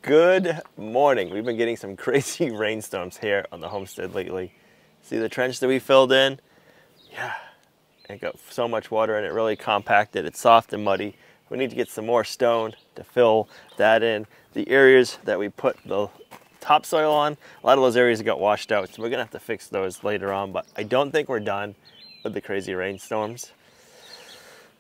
Good morning. We've been getting some crazy rainstorms here on the homestead lately. See the trench that we filled in? Yeah, it got so much water and it really compacted. It's soft and muddy. We need to get some more stone to fill that in. The areas that we put the topsoil on, a lot of those areas got washed out, so we're gonna have to fix those later on, but I don't think we're done with the crazy rainstorms.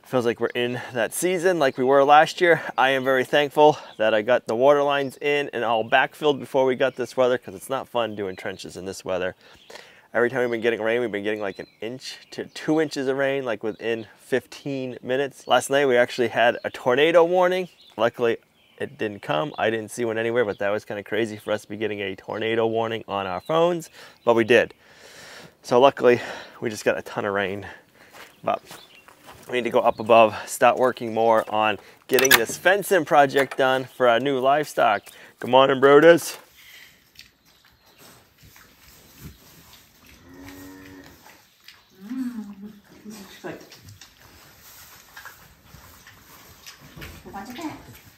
Feels like we're in that season like we were last year. I am very thankful that I got the water lines in and all backfilled before we got this weather, because it's not fun doing trenches in this weather. Every time we've been getting rain, we've been getting like 1 inch to 2 inches of rain, like within 15 minutes. Last night we actually had a tornado warning. Luckily it didn't come. I didn't see one anywhere, but that was kind of crazy for us to be getting a tornado warning on our phones, but we did. So luckily we just got a ton of rain. But we need to go up above, start working more on getting this fencing project done for our new livestock. Good morning, Brutus.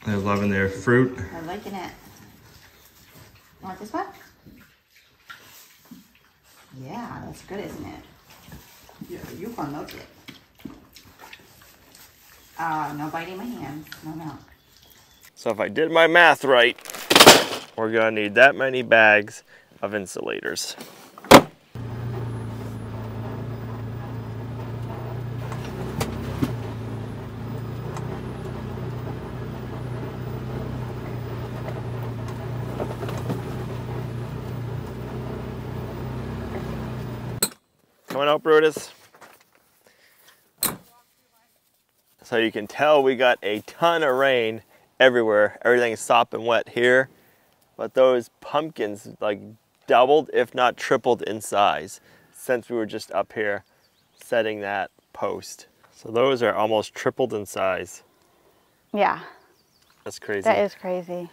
They're loving their fruit. They're liking it. You want this one? Yeah, that's good, isn't it? You can milk it. No biting my hand. No milk. So if I did my math right, we're gonna need that many bags of insulators. Coming out, Brutus. So you can tell we got a ton of rain everywhere. Everything is sopping wet here, but those pumpkins like doubled, if not tripled in size since we were just up here setting that post. So those are almost tripled in size. Yeah. That's crazy. That is crazy.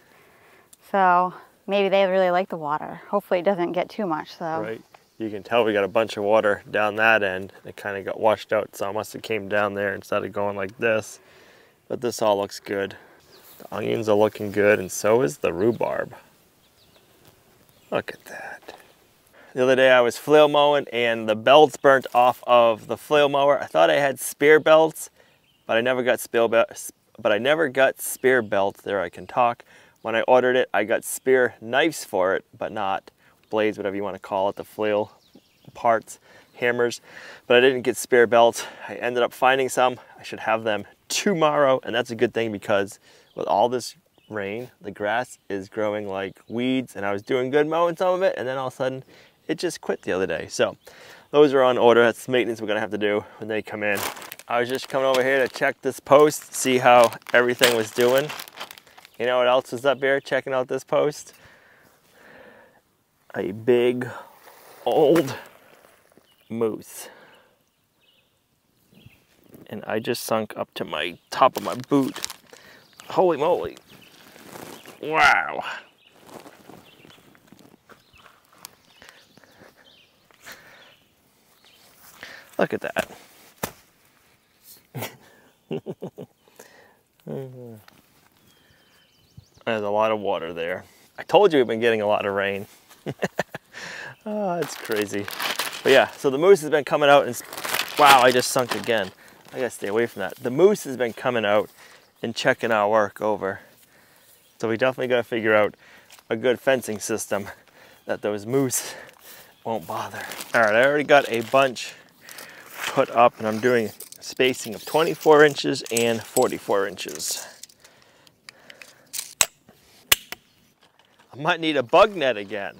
So maybe they really like the water. Hopefully it doesn't get too much, so. Right. You can tell we got a bunch of water down that end. It kind of got washed out, so I must have came down there and started going like this. But this all looks good. The onions are looking good, and so is the rhubarb. Look at that. The other day I was flail mowing and the belts burnt off of the flail mower. I thought I had spare belts, but I never got spare belts. There, I can talk. When I ordered it, I got spare knives for it, but not blades, whatever you want to call it, the flail parts, hammers, but I didn't get spare belts. I ended up finding some. I should have them tomorrow, and that's a good thing because with all this rain, the grass is growing like weeds, and I was doing good mowing some of it, and then all of a sudden it just quit the other day. So those are on order. That's maintenance we're gonna have to do when they come in. I was just coming over here to check this post, see how everything was doing. You know what else was up here checking out this post? A big old moose, and I just sunk up to my top of my boot. Holy moly, wow. Look at that. There's a lot of water there. I told you we've been getting a lot of rain. Oh, it's crazy. But yeah, so the moose has been coming out and wow, I just sunk again. I gotta stay away from that. The moose has been coming out and checking our work over. So we definitely gotta figure out a good fencing system that those moose won't bother. All right, I already got a bunch put up, and I'm doing spacing of 24 inches and 44 inches. I might need a bug net again.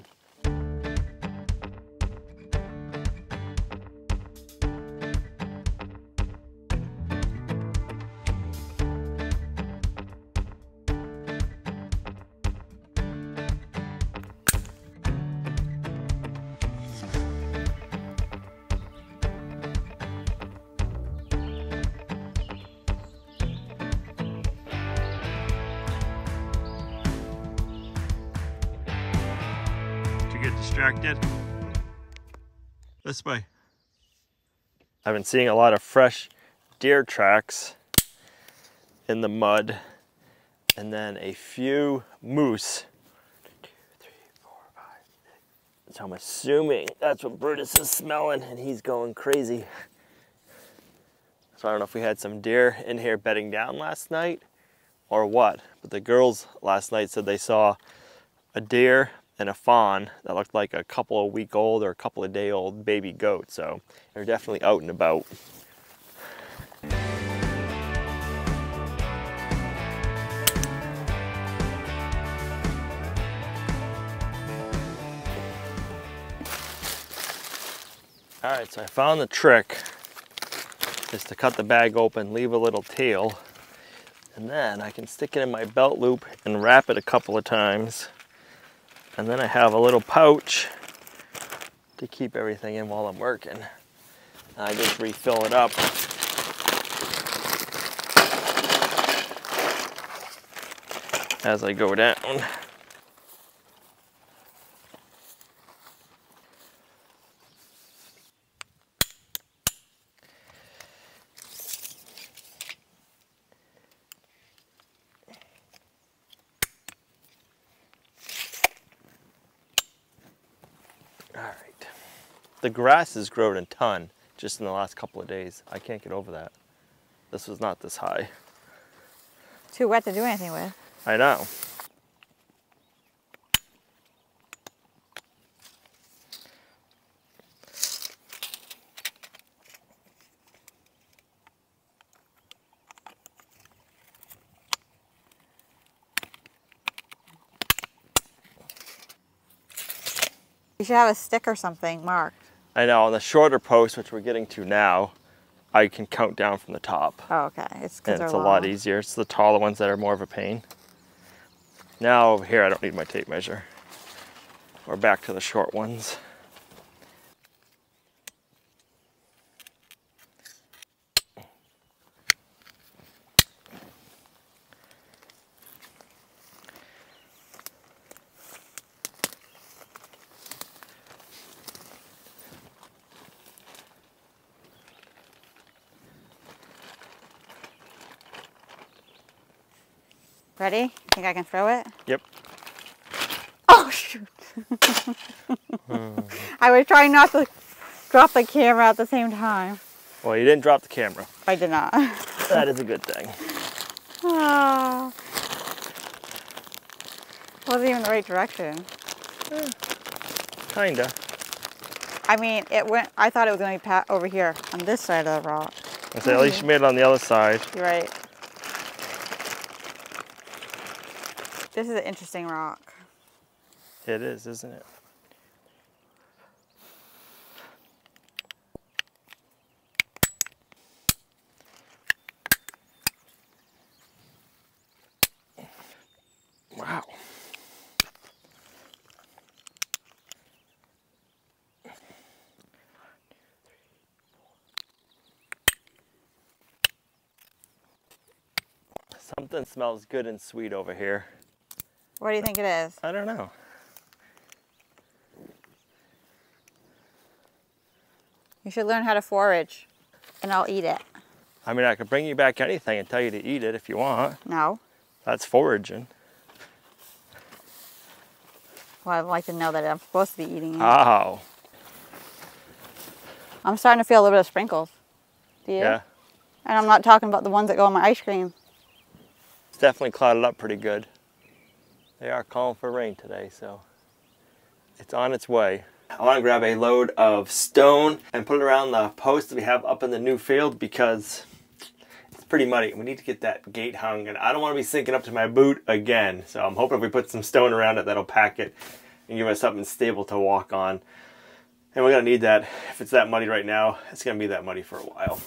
Get distracted. This way. I've been seeing a lot of fresh deer tracks in the mud and then a few moose. 1, 2, 3, 4, 5, 6. So I'm assuming that's what Brutus is smelling, and he's going crazy. So I don't know if we had some deer in here bedding down last night or what, but the girls last night said they saw a deer and a fawn that looked like a couple of week old or a couple of day old baby goat. So they're definitely out and about. All right, so I found the trick is to cut the bag open, leave a little tail, and then I can stick it in my belt loop and wrap it a couple of times. And then I have a little pouch to keep everything in while I'm working. And I just refill it up. As I go down. All right. The grass has grown a ton just in the last couple of days. I can't get over that. This was not this high. Too wet to do anything with. I know. You should have a stick or something marked. I know, on the shorter post, which we're getting to now, I can count down from the top. Oh, okay. It's because It's a lot easier. It's the taller ones that are more of a pain. Now over here, I don't need my tape measure. We're back to the short ones. Ready? Think I can throw it? Yep. Oh, shoot. I was trying not to drop the camera at the same time. Well, you didn't drop the camera. I did not. That is a good thing. Oh. Wasn't even the right direction. Kinda. I mean, it went. I thought it was going to be over here on this side of the rock. I said, at least you made it on the other side. You're right. This is an interesting rock. It is, isn't it? Wow. Something smells good and sweet over here. What do you think it is? I don't know. You should learn how to forage, and I'll eat it. I mean, I could bring you back anything and tell you to eat it if you want. No. That's foraging. Well, I'd like to know that I'm supposed to be eating it. Oh. I'm starting to feel a little bit of sprinkles. Do you? Yeah. And I'm not talking about the ones that go on my ice cream. It's definitely clouded up pretty good. They are calling for rain today, so it's on its way. I want to grab a load of stone and put it around the post that we have up in the new field because it's pretty muddy. We need to get that gate hung, and I don't want to be sinking up to my boot again. So I'm hoping if we put some stone around it, that'll pack it and give us something stable to walk on. And we're going to need that. If it's that muddy right now, it's going to be that muddy for a while.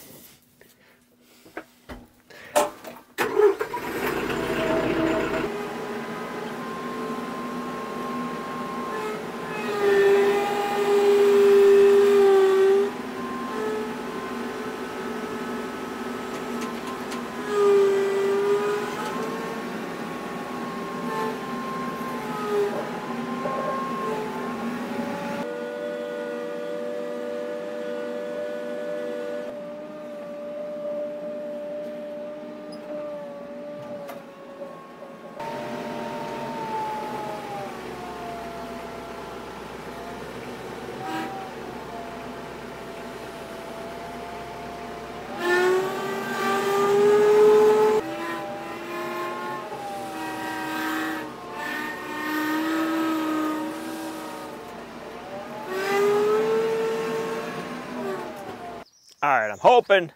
I'm hoping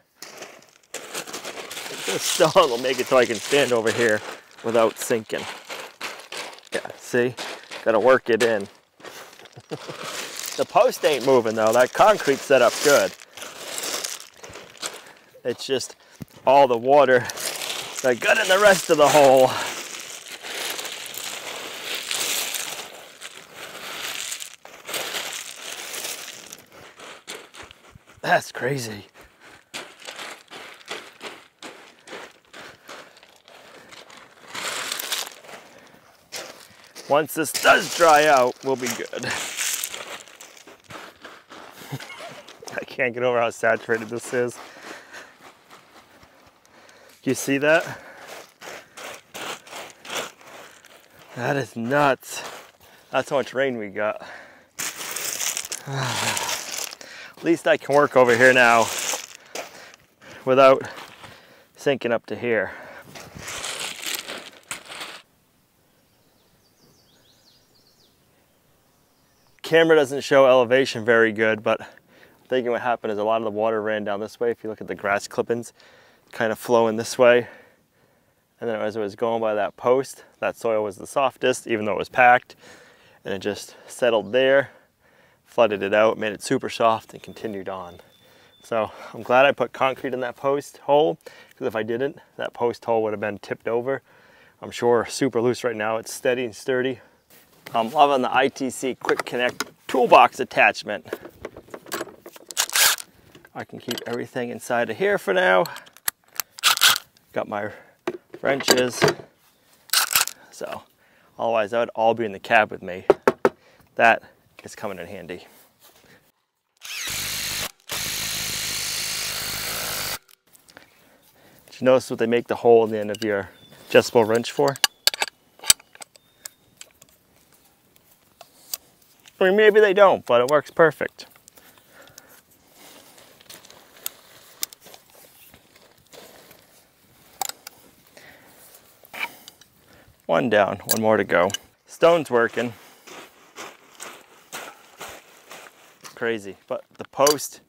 this stone will make it so I can stand over here without sinking. Yeah, see? Gotta work it in. The post ain't moving though. That concrete set up good. It's just all the water that got in the rest of the hole. That's crazy. Once this does dry out, we'll be good. I can't get over how saturated this is. You see that? That is nuts. That's how much rain we got. At least I can work over here now without sinking up to here. Camera doesn't show elevation very good, but I'm thinking what happened is a lot of the water ran down this way. If you look at the grass clippings, kind of flowing this way. And then as it was going by that post, that soil was the softest, even though it was packed. And it just settled there, flooded it out, made it super soft, and continued on. So I'm glad I put concrete in that post hole, because if I didn't, that post hole would have been tipped over. I'm sure super loose right now. It's steady and sturdy. I'm loving the ITC Quick Connect toolbox attachment. I can keep everything inside of here for now. Got my wrenches. So otherwise that would all be in the cab with me. That is coming in handy. Did you notice what they make the hole in the end of your adjustable wrench for? I mean, maybe they don't, but it works perfect. One down, one more to go. Stone's working. Crazy, but the post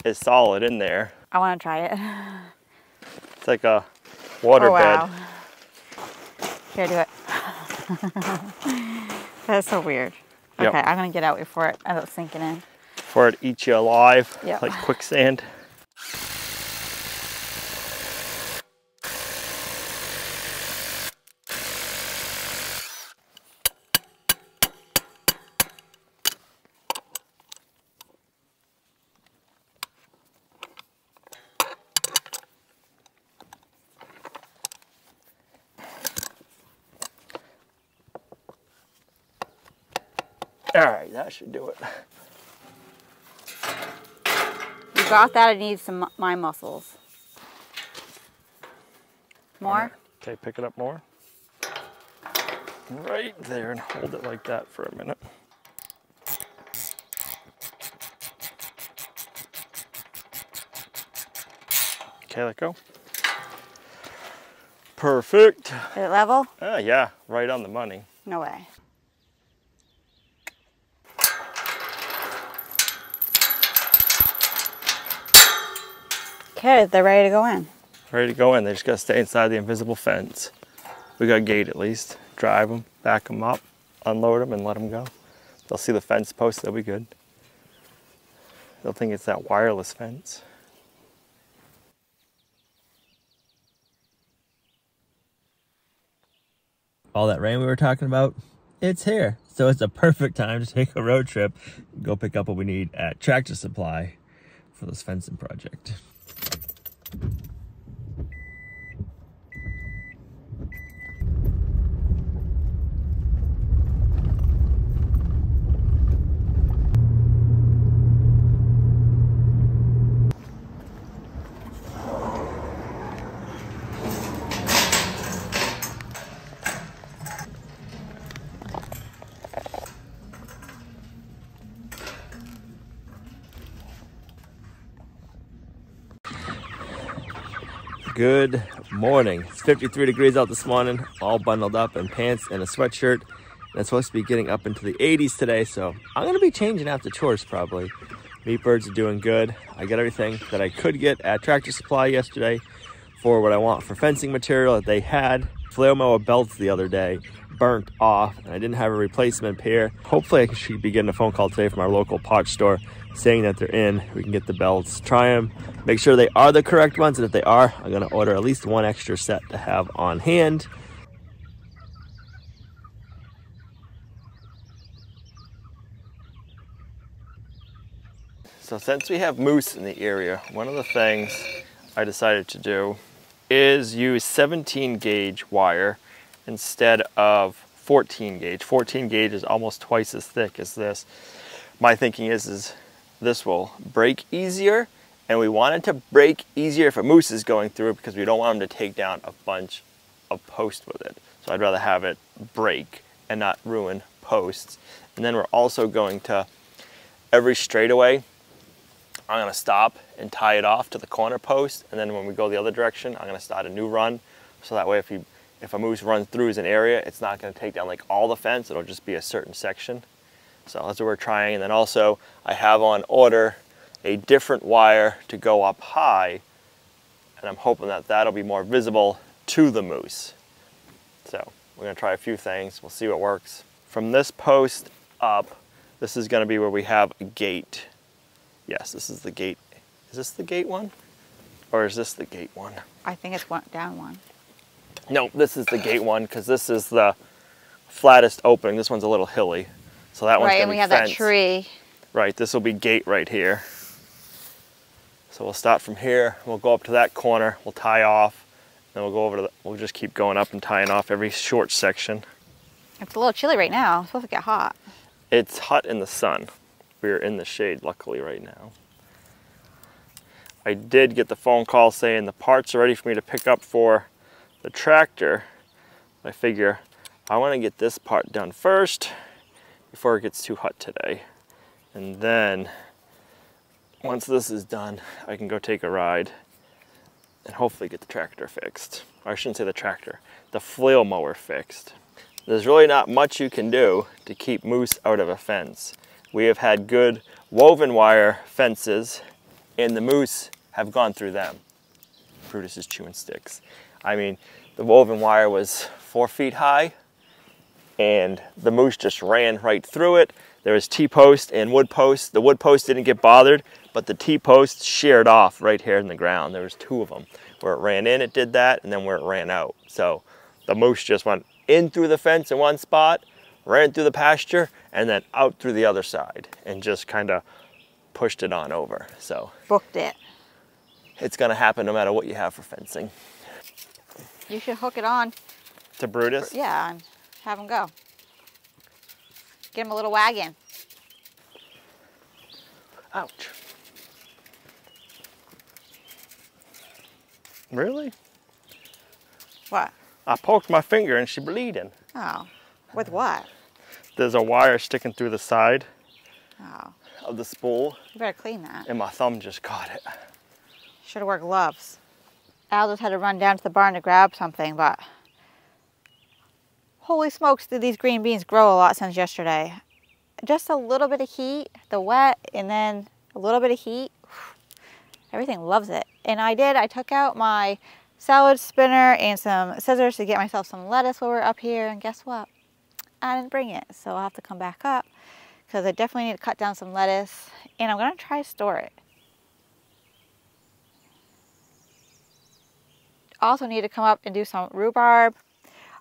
is solid in there. I want to try it. It's like a water bed. Here, do it. That's so weird. Yep. Okay, I'm gonna get out before it ends up sinking in. Before it eats you alive, yep. Like quicksand. All right, that should do it. You got that? I need some my muscles. More? Okay, pick it up more. Right there and hold it like that for a minute. Okay, let go. Perfect. Is it level? Yeah, right on the money. No way. Okay, they're ready to go in. Ready to go in. They just got to stay inside the invisible fence. We got a gate at least. Drive them, back them up, unload them, and let them go. They'll see the fence post. They'll be good. They'll think it's that wireless fence. All that rain we were talking about, it's here. So it's a perfect time to take a road trip and go pick up what we need at Tractor Supply for this fencing project. Good morning. It's 53 degrees out this morning, all bundled up in pants and a sweatshirt. And it's supposed to be getting up into the 80s today, so I'm going to be changing after chores probably. Meat birds are doing good. I got everything that I could get at Tractor Supply yesterday for what I want for fencing material that they had. Flail mower belts the other day burnt off, and I didn't have a replacement pair. Hopefully I should be getting a phone call today from our local parts store saying that they're in. We can get the belts, try them, make sure they are the correct ones, and if they are, I'm gonna order at least one extra set to have on hand. So since we have moose in the area, one of the things I decided to do is use 17 gauge wire instead of 14 gauge. 14 gauge is almost twice as thick as this. My thinking is this will break easier, and we want it to break easier if a moose is going through it because we don't want them to take down a bunch of posts with it. So I'd rather have it break and not ruin posts. And then we're also going to, every straightaway, I'm gonna stop and tie it off to the corner post, and then when we go the other direction, I'm gonna start a new run. So that way if a moose runs through an area, it's not gonna take down like all the fence, it'll just be a certain section. So that's what we're trying. And then also I have on order a different wire to go up high, and I'm hoping that that'll be more visible to the moose. So we're gonna try a few things, we'll see what works. From this post up, this is gonna be where we have a gate. Yes, this is the gate. Is this the gate one? Or is this the gate one? I think it's down one. No, this is the gate one because this is the flattest opening. This one's a little hilly. So that one's right, gonna and we be have fence. that tree. Right, this will be gate right here. So we'll start from here, we'll go up to that corner, we'll tie off, then we'll go over to we'll just keep going up and tying off every short section. It's a little chilly right now. It's supposed to get hot. It's hot in the sun. We're in the shade, luckily, right now. I did get the phone call saying the parts are ready for me to pick up for the tractor. I figure I want to get this part done first before it gets too hot today. And then once this is done, I can go take a ride and hopefully get the tractor fixed. Or I shouldn't say the tractor, the flail mower fixed. There's really not much you can do to keep moose out of a fence. We have had good woven wire fences, and the moose have gone through them. Brutus is chewing sticks. I mean, the woven wire was 4 feet high, and the moose just ran right through it. There was T-post and wood post. The wood post didn't get bothered, but the T-post sheared off right here in the ground. There was 2 of them. Where it ran in, it did that, and then where it ran out. So the moose just went in through the fence in one spot, ran through the pasture, and then out through the other side, and just kind of pushed it on over. So Booked it. it's gonna happen no matter what you have for fencing. You should hook it on. To Brutus? Yeah, and have him go. Get him a little wagon. Ouch. Really? What? I poked my finger and she's bleeding. Oh, with what? There's a wire sticking through the side Oh, of the spool, you better clean that. and my thumb just caught it. Should have worn gloves. Al just had to run down to the barn to grab something, but holy smokes, did these green beans grow a lot since yesterday. Just a little bit of heat, the wet, and then a little bit of heat. Everything loves it. And I took out my salad spinner and some scissors to get myself some lettuce while we're up here, and guess what? I didn't bring it, so I'll have to come back up because I definitely need to cut down some lettuce, and I'm gonna try to store it. Also need to come up and do some rhubarb.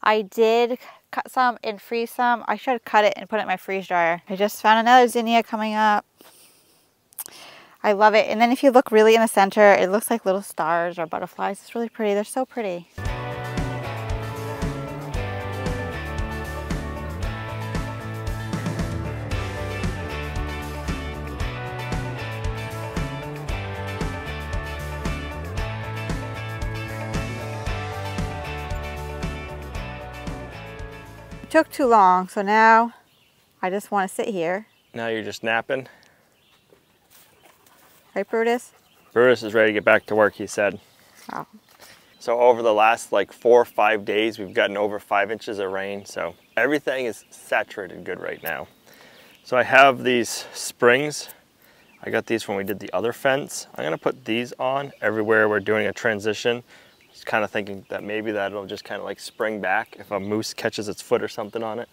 I did cut some and freeze some. I should cut it and put it in my freeze dryer. I just found another zinnia coming up. I love it. And then if you look really in the center, it looks like little stars or butterflies. It's really pretty. They're so pretty. It took too long, so now I just want to sit here. Now you're just napping. Right, Brutus? Brutus is ready to get back to work, he said. Oh. So over the last like 4 or 5 days, we've gotten over 5 inches of rain. So everything is saturated good right now. So I have these springs. I got these when we did the other fence. I'm gonna put these on everywhere we're doing a transition. Just kind of thinking that maybe that'll just kind of like spring back if a moose catches its foot or something on it,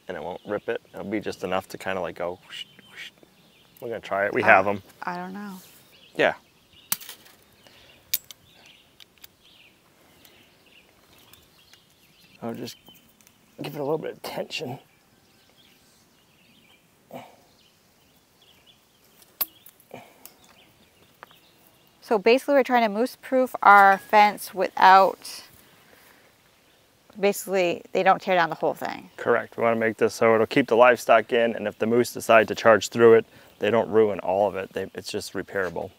and it won't rip it. It'll be just enough to kind of like go whoosh, whoosh. We're gonna try it. We have them. I don't know. Yeah. I'll just give it a little bit of tension. So basically we're trying to moose-proof our fence without, basically they don't tear down the whole thing. Correct. We want to make this so it'll keep the livestock in, and if the moose decide to charge through it, they don't ruin all of it. It's just repairable.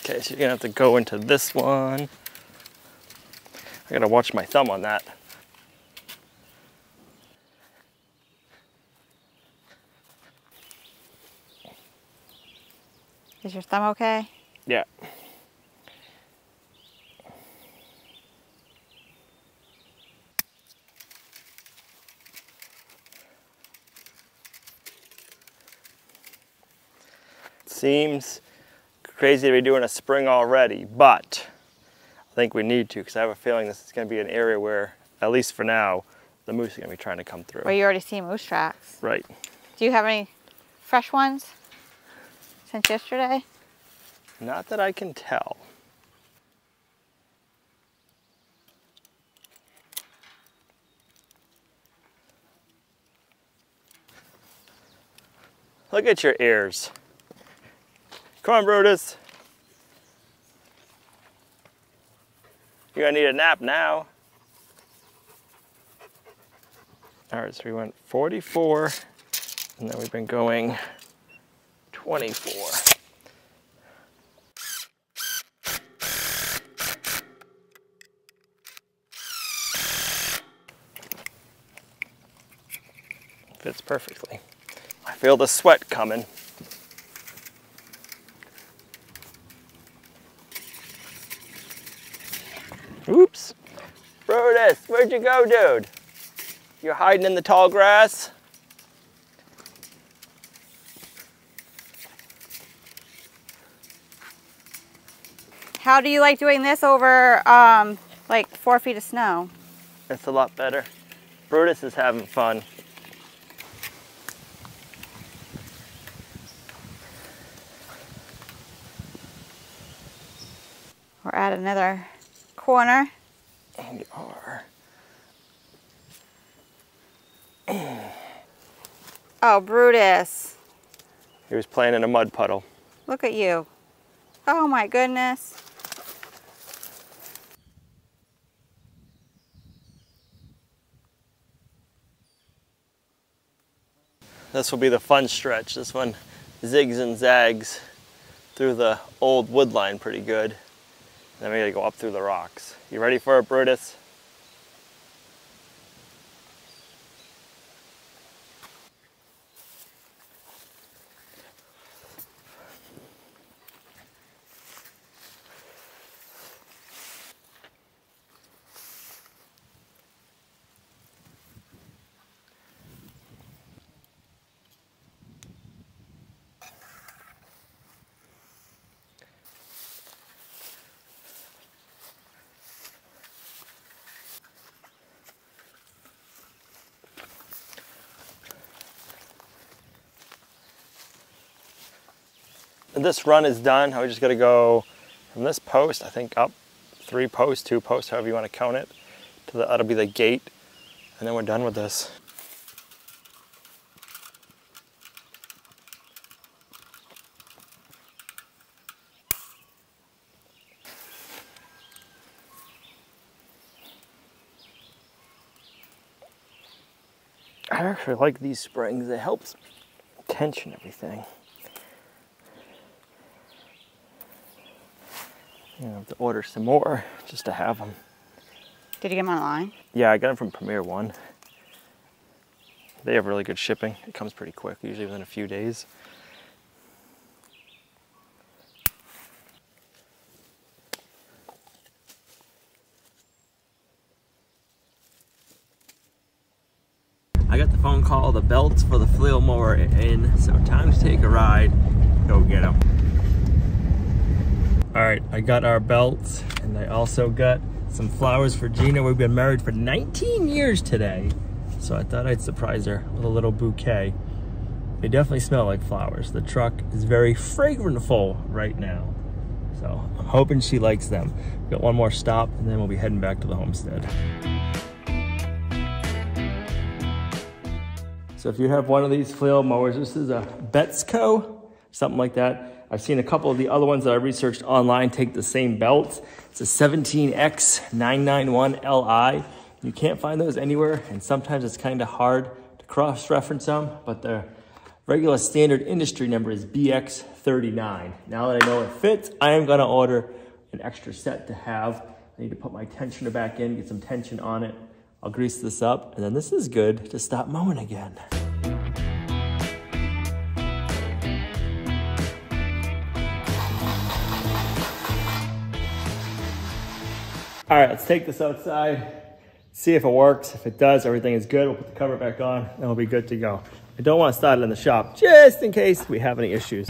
Okay, so you're gonna have to go into this one. I gotta watch my thumb on that. Is your thumb okay? Yeah. Seems crazy to be doing a spring already, but I think we need to, because I have a feeling this is going to be an area where, at least for now, the moose are going to be trying to come through. Well, you already see moose tracks. Right. Do you have any fresh ones since yesterday? Not that I can tell. Look at your ears. Come on, Brutus. You're gonna need a nap now. All right, so we went 44, and then we've been going 24. Fits perfectly. I feel the sweat coming. Oops. Brutus, where'd you go, dude? You're hiding in the tall grass? How do you like doing this over like 4 feet of snow? It's a lot better. Brutus is having fun. We're at another corner. We are. Oh, Brutus. He was playing in a mud puddle. Look at you. Oh my goodness. This will be the fun stretch. This one zigs and zags through the old wood line pretty good. Then we gotta go up through the rocks. You ready for it, Brutus? And this run is done. I just gotta go from this post, I think up 3 posts, 2 posts, however you want to count it, to that'll be the gate, and then we're done with this. I actually like these springs. It helps tension everything. You know, I have to order some more just to have them. Did you get them online? Yeah, I got them from Premier One. They have really good shipping. It comes pretty quick, usually within a few days. I got the phone call, the belts for the flail mower in, so time to take a ride, go get them. All right, I got our belts, and I also got some flowers for Gina. We've been married for 19 years today, so I thought I'd surprise her with a little bouquet. They definitely smell like flowers. The truck is very fragrantful right now, so I'm hoping she likes them. Got one more stop, and then we'll be heading back to the homestead. So if you have one of these flail mowers, this is a Betsco, something like that. I've seen a couple of the other ones that I researched online take the same belts. It's a 17X991Li. You can't find those anywhere, and sometimes it's kind of hard to cross-reference them, but the regular standard industry number is BX39. Now that I know it fits, I am gonna order an extra set to have. I need to put my tensioner back in, get some tension on it. I'll grease this up, and then this is good to stop mowing again. All right, let's take this outside, see if it works. If it does, everything is good. We'll put the cover back on, and we'll be good to go. I don't want to start it in the shop, just in case we have any issues.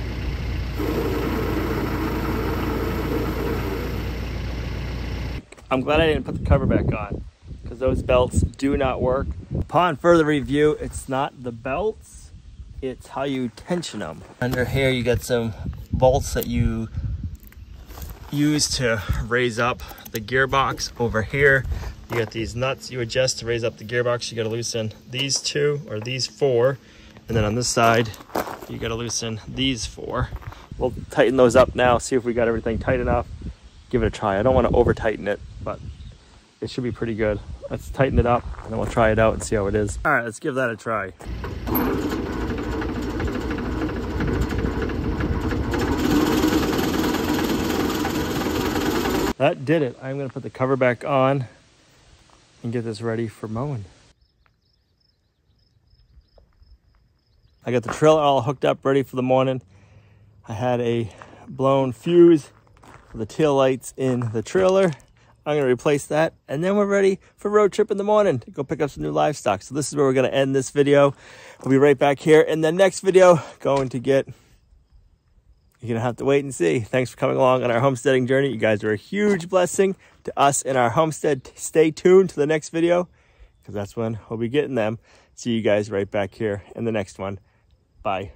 I'm glad I didn't put the cover back on, because those belts do not work. Upon further review, it's not the belts, it's how you tension them. Under here, you got some bolts that you use to raise up the gearbox. Over here, you got these nuts you adjust to raise up the gearbox. You got to loosen these two, or these four. And then on this side, you got to loosen these four. We'll tighten those up now, see if we got everything tight enough. Give it a try. I don't want to over tighten it, but it should be pretty good. Let's tighten it up, and then we'll try it out and see how it is. All right, let's give that a try. That did it. I'm gonna put the cover back on and get this ready for mowing. I got the trailer all hooked up, ready for the morning. I had a blown fuse for the tail lights in the trailer. I'm gonna replace that, and then we're ready for road trip in the morning to go pick up some new livestock. So this is where we're gonna end this video. We'll be right back here in the next video, going to get, you're gonna have to wait and see. Thanks for coming along on our homesteading journey. You guys are a huge blessing to us in our homestead. Stay tuned to the next video, because that's when we'll be getting them. See you guys right back here in the next one. Bye.